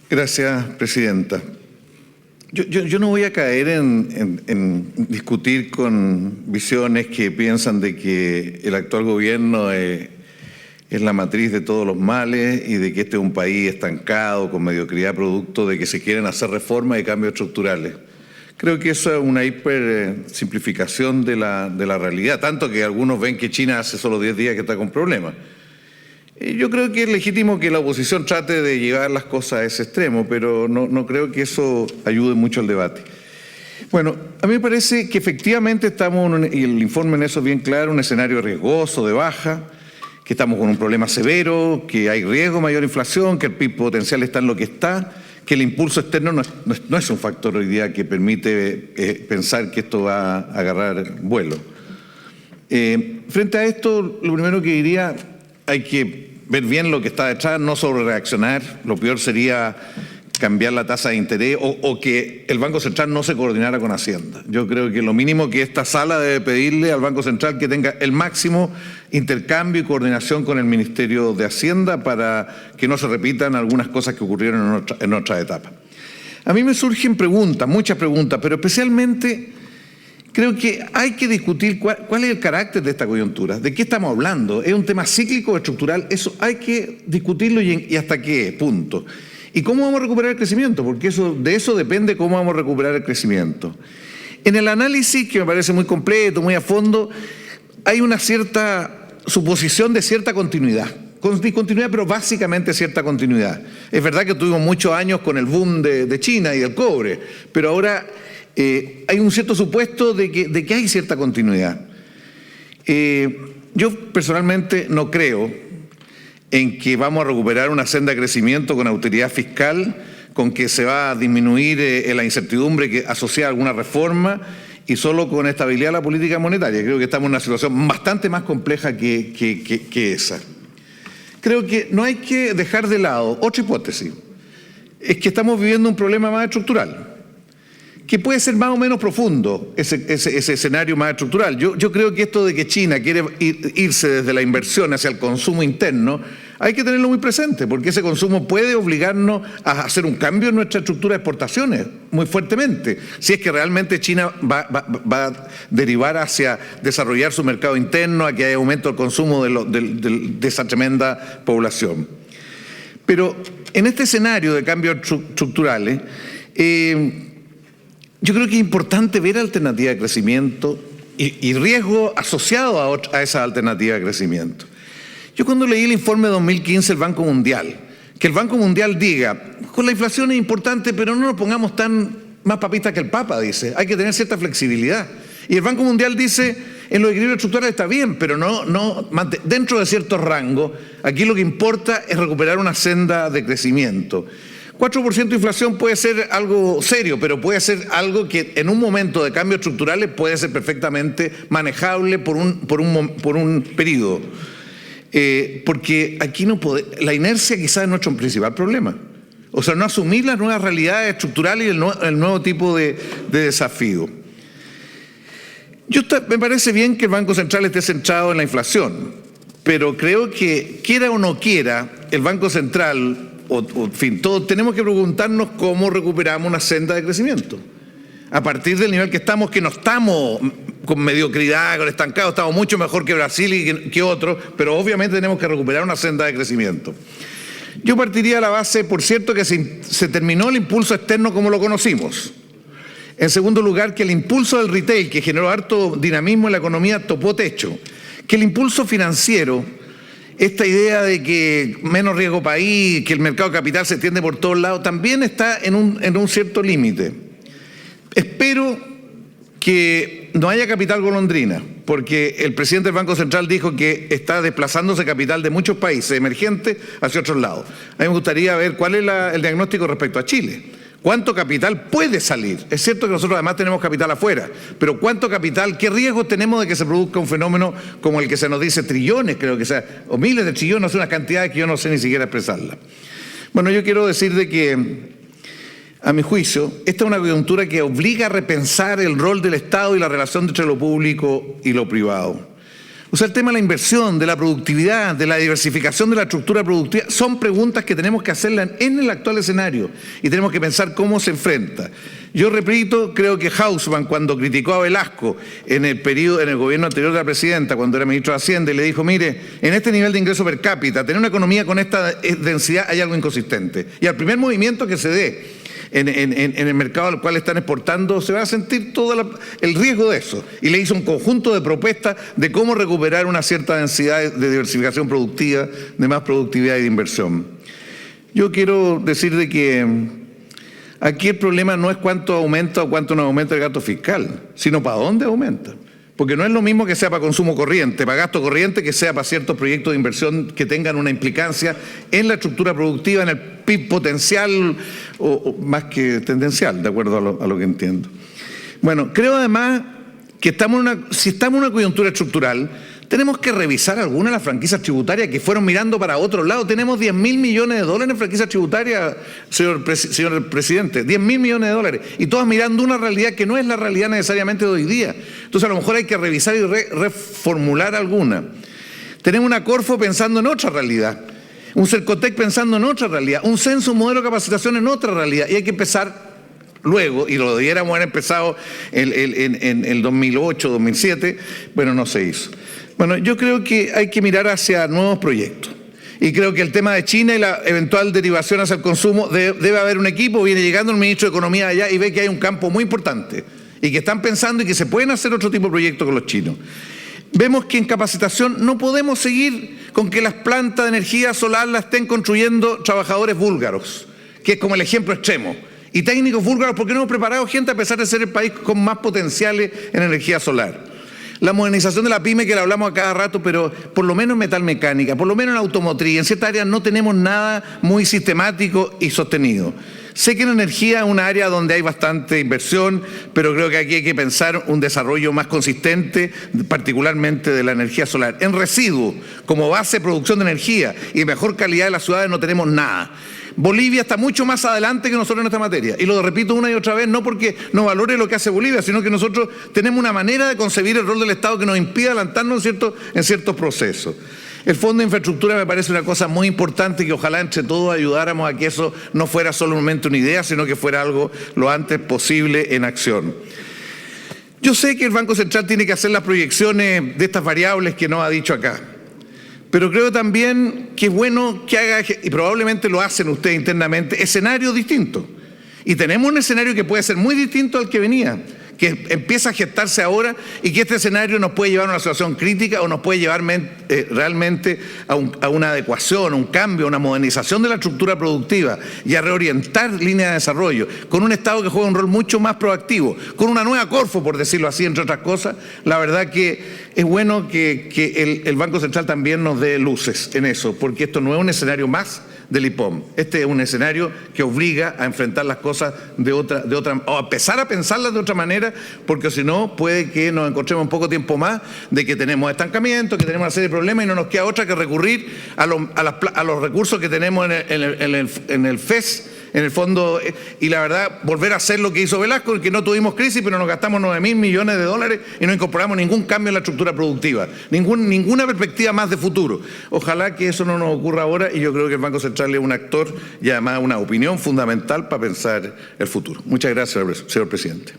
Gracias, presidenta. Yo no voy a caer en discutir con visiones que piensan de que el actual gobierno es la matriz de todos los males y de que este es un país estancado, con mediocridad, producto de que se quieren hacer reformas y cambios estructurales. Creo que eso es una hipersimplificación de la realidad, tanto que algunos ven que China hace solo 10 días que está con problemas. Yo creo que es legítimo que la oposición trate de llevar las cosas a ese extremo, pero no creo que eso ayude mucho al debate. Bueno, a mí me parece que efectivamente estamos, y el informe en eso es bien claro, un escenario riesgoso de baja, que estamos con un problema severo, que hay riesgo de mayor inflación, que el PIB potencial está en lo que está, que el impulso externo no es un factor hoy día que permite pensar que esto va a agarrar vuelo. Frente a esto, lo primero que diría, hay que ver bien lo que está detrás, no sobre reaccionar. Lo peor sería cambiar la tasa de interés o que el Banco Central no se coordinara con Hacienda. Yo creo que lo mínimo que esta sala debe pedirle al Banco Central que tenga el máximo intercambio y coordinación con el Ministerio de Hacienda para que no se repitan algunas cosas que ocurrieron en otra etapa. A mí me surgen preguntas, muchas preguntas, pero especialmente creo que hay que discutir cuál es el carácter de esta coyuntura, de qué estamos hablando, es un tema cíclico o estructural, eso hay que discutirlo y hasta qué punto. ¿Y cómo vamos a recuperar el crecimiento? Porque de eso depende cómo vamos a recuperar el crecimiento. En el análisis, que me parece muy completo, muy a fondo, hay una cierta suposición de cierta continuidad. Con discontinuidad, pero básicamente cierta continuidad. Es verdad que tuvimos muchos años con el boom de China y del cobre, pero ahora hay un cierto supuesto de que hay cierta continuidad. Yo personalmente no creo en que vamos a recuperar una senda de crecimiento con austeridad fiscal, con que se va a disminuir la incertidumbre que asocia a alguna reforma y solo con estabilidad de la política monetaria. Creo que estamos en una situación bastante más compleja que esa. Creo que no hay que dejar de lado otra hipótesis, es que estamos viviendo un problema más estructural, que puede ser más o menos profundo ese escenario más estructural. Yo creo que esto de que China quiere irse desde la inversión hacia el consumo interno, hay que tenerlo muy presente, porque ese consumo puede obligarnos a hacer un cambio en nuestra estructura de exportaciones muy fuertemente, si es que realmente China va a derivar hacia desarrollar su mercado interno, a que haya aumento del consumo de esa tremenda población. Pero en este escenario de cambios estructurales, yo creo que es importante ver alternativas de crecimiento y riesgo asociado a esa alternativa de crecimiento. Yo cuando leí el informe de 2015 del Banco Mundial, que el Banco Mundial diga, con la inflación es importante, pero no nos pongamos tan más papistas que el Papa, dice, hay que tener cierta flexibilidad. Y el Banco Mundial dice, en los equilibrios estructurales está bien, pero dentro de ciertos rangos, aquí lo que importa es recuperar una senda de crecimiento. 4% de inflación puede ser algo serio, pero puede ser algo que en un momento de cambios estructurales puede ser perfectamente manejable por un periodo. Porque aquí la inercia quizás es nuestro principal problema. O sea, no asumir las nuevas realidades estructurales y el nuevo tipo de desafío. Me parece bien que el Banco Central esté centrado en la inflación, pero creo que quiera o no quiera, el Banco Central, en fin, todos tenemos que preguntarnos cómo recuperamos una senda de crecimiento. A partir del nivel que estamos, que no estamos con mediocridad, con estancado, estamos mucho mejor que Brasil y que otros, pero obviamente tenemos que recuperar una senda de crecimiento. Yo partiría de la base, por cierto, que se terminó el impulso externo como lo conocimos. En segundo lugar, que el impulso del retail, que generó harto dinamismo en la economía, topó techo. Que el impulso financiero, esta idea de que menos riesgo país, que el mercado de capital se extiende por todos lados, también está en un cierto límite. Espero que no haya capital golondrina, porque el presidente del Banco Central dijo que está desplazándose capital de muchos países emergentes hacia otros lados. A mí me gustaría ver cuál es el diagnóstico respecto a Chile. ¿Cuánto capital puede salir? Es cierto que nosotros además tenemos capital afuera, pero ¿cuánto capital, qué riesgos tenemos de que se produzca un fenómeno como el que se nos dice trillones, creo que sea, o miles de trillones, no sé, unas cantidades que yo no sé ni siquiera expresarlas? Bueno, yo quiero decir de que, a mi juicio, esta es una coyuntura que obliga a repensar el rol del Estado y la relación entre lo público y lo privado. O sea, el tema de la inversión, de la productividad, de la diversificación de la estructura productiva, son preguntas que tenemos que hacerlas en el actual escenario y tenemos que pensar cómo se enfrenta. Yo repito, creo que Hausmann, cuando criticó a Velasco en el gobierno anterior de la presidenta, cuando era ministro de Hacienda, y le dijo, mire, en este nivel de ingreso per cápita, tener una economía con esta densidad hay algo inconsistente. Y al primer movimiento que se dé en el mercado al cual están exportando, se va a sentir todo el riesgo de eso. Y le hizo un conjunto de propuestas de cómo recuperar una cierta densidad de diversificación productiva, de más productividad y de inversión. Yo quiero decir de que aquí el problema no es cuánto aumenta o cuánto no aumenta el gasto fiscal, sino para dónde aumenta. Porque no es lo mismo que sea para consumo corriente, para gasto corriente, que sea para ciertos proyectos de inversión que tengan una implicancia en la estructura productiva, en el PIB potencial o más que tendencial, de acuerdo a lo que entiendo. Bueno, creo además que si estamos en una coyuntura estructural, tenemos que revisar algunas de las franquicias tributarias que fueron mirando para otro lado. Tenemos 10.000 millones de dólares en franquicias tributarias, señor presidente, 10.000 millones de dólares, y todas mirando una realidad que no es la realidad necesariamente de hoy día. Entonces a lo mejor hay que revisar y reformular alguna. Tenemos una Corfo pensando en otra realidad, un Cercotec pensando en otra realidad, un censo, un modelo de capacitación en otra realidad, y hay que empezar luego, y lo debiéramos haber empezado en el 2008, 2007, bueno, no se hizo. Bueno, yo creo que hay que mirar hacia nuevos proyectos. Y creo que el tema de China y la eventual derivación hacia el consumo, debe haber un equipo, viene llegando el ministro de Economía allá y ve que hay un campo muy importante y que están pensando y que se pueden hacer otro tipo de proyectos con los chinos. Vemos que en capacitación no podemos seguir con que las plantas de energía solar las estén construyendo trabajadores búlgaros, que es como el ejemplo extremo. Y técnicos búlgaros porque no hemos preparado gente a pesar de ser el país con más potenciales en energía solar. La modernización de la pyme, que la hablamos a cada rato, pero por lo menos en metalmecánica, por lo menos en automotriz, en ciertas áreas no tenemos nada muy sistemático y sostenido. Sé que en energía es una área donde hay bastante inversión, pero creo que aquí hay que pensar un desarrollo más consistente, particularmente de la energía solar. En residuos, como base de producción de energía y de mejor calidad de las ciudades, no tenemos nada. Bolivia está mucho más adelante que nosotros en esta materia. Y lo repito una y otra vez, no porque no valore lo que hace Bolivia, sino que nosotros tenemos una manera de concebir el rol del Estado que nos impide adelantarnos en ciertos procesos. El Fondo de Infraestructura me parece una cosa muy importante y que ojalá entre todos ayudáramos a que eso no fuera solamente una idea, sino que fuera algo lo antes posible en acción. Yo sé que el Banco Central tiene que hacer las proyecciones de estas variables que nos ha dicho acá. Pero creo también que es bueno que haga, y probablemente lo hacen ustedes internamente, escenarios distintos. Y tenemos un escenario que puede ser muy distinto al que venía, que empieza a gestarse ahora y que este escenario nos puede llevar a una situación crítica o nos puede llevar realmente a una adecuación, a un cambio, a una modernización de la estructura productiva y a reorientar líneas de desarrollo, con un Estado que juega un rol mucho más proactivo, con una nueva Corfo, por decirlo así, entre otras cosas. La verdad que es bueno que el Banco Central también nos dé luces en eso, porque esto no es un escenario más del IPOM. Este es un escenario que obliga a enfrentar las cosas de otra, o a empezar a pensarlas de otra manera, porque si no puede que nos encontremos un poco tiempo más de que tenemos estancamiento, que tenemos una serie de problemas y no nos queda otra que recurrir a los recursos que tenemos en el FES, en el fondo, y la verdad, volver a hacer lo que hizo Velasco, que no tuvimos crisis, pero nos gastamos 9.000 millones de dólares y no incorporamos ningún cambio en la estructura productiva, ninguna perspectiva más de futuro. Ojalá que eso no nos ocurra ahora, y yo creo que el Banco Central es un actor y además una opinión fundamental para pensar el futuro. Muchas gracias, señor presidente.